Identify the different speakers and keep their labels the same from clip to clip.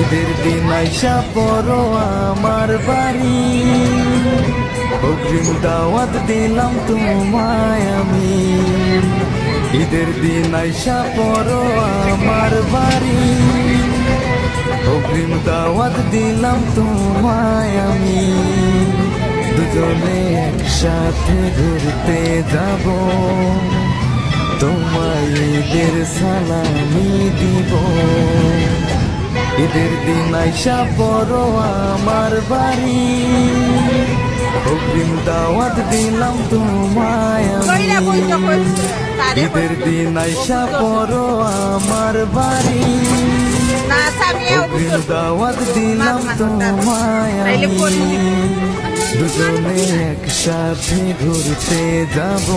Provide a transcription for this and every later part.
Speaker 1: ঈদের দিন আইসা পড়ো আমার বাড়ি, অগ্রিম দাওয়াত দিলাম তোমায় আমি। ঈদের দিন আইসা পড়ো আমার বাড়ি, অগ্রিম দাওয়াত দিলাম তোমায় আমি। দুজনে একসাথে ঘুরতে যাব, তোমায় ঈদের সালামি দিব। ঈদের দিন আইসা পড়ো আমার বাড়ি, অগ্রিম দাওয়াত দিলাম তোমায় আমি। ঈদের দিন আইসা পড়ো আমার বাড়ি, অগ্রিম দাওয়াত দিলাম তোমায় আমি। দুজনে একসাথে ঘুরতে যাব,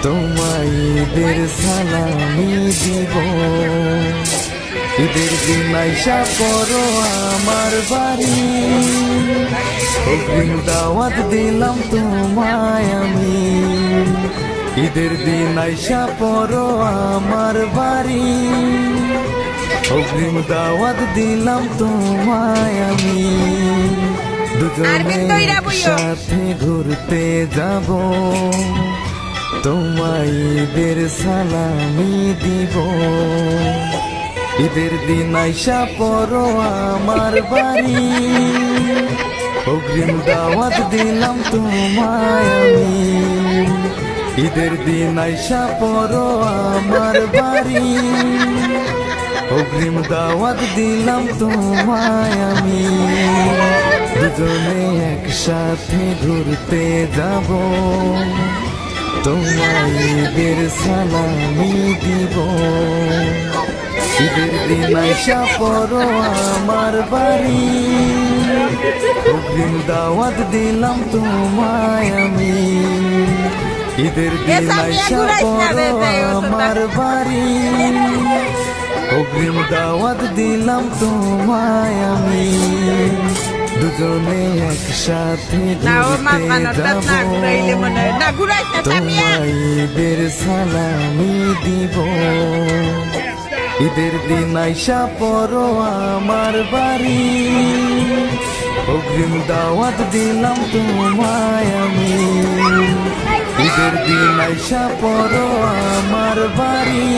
Speaker 1: তোমায় ঈদের সালামি দিব। ঈদের দিন আইসা পড়ো আমার বাড়ি, অগ্রিম দাওয়াত দিলাম তোমায় আমি। ঈদের দিন আইসা পড়ো আমার বাড়ি, অগ্রিম দাওয়াত দিলাম তোমায় আমি। দুজনে একসাথে ঘুরতে যাব, তোমায় ঈদের সালামি দিব। ঈদের দিন আইসা পড়ো আমার বাড়ি, অগ্রিম দাওয়াত দিলাম তোমায় আমি। ঈদের দিন আইসা পড়ো আমার বাড়ি, অগ্রিম দাওয়াত দিলাম তোমায় আমি। দুজনে একসাথে ঘুরতে যাব, তোমায় ঈদের সালামি দিব। ঈদের দিন আইসা পড়ো আমার বাড়ি, অগ্রিম দাওয়াত দিলাম তোমায় আমি। ঈদের দিন আইসা পড়ো আমার বাড়ি, অগ্রিম দাওয়াত দিলাম তোমায় আমি। দুজনে একসাথে ঘুরতে যাব, তোমায় ঈদের সালামি দিব। ঈদের দিন আইসা পড়ো আমার বাড়ি, অগ্রিম দাওয়াত দিলাম তোমায় আমি। ঈদের দিন আইসা পড়ো আমার বাড়ি,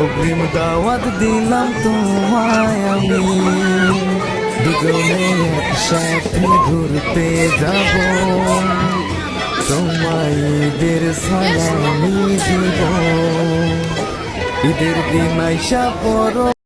Speaker 1: অগ্রিম দাওয়াত দিলাম তোমায় আমি। দুজনে একসাথে ঘুরতে যাব, তোমায় ঈদের সালামি দিব। ঈদের দিন আইসা পড়ো।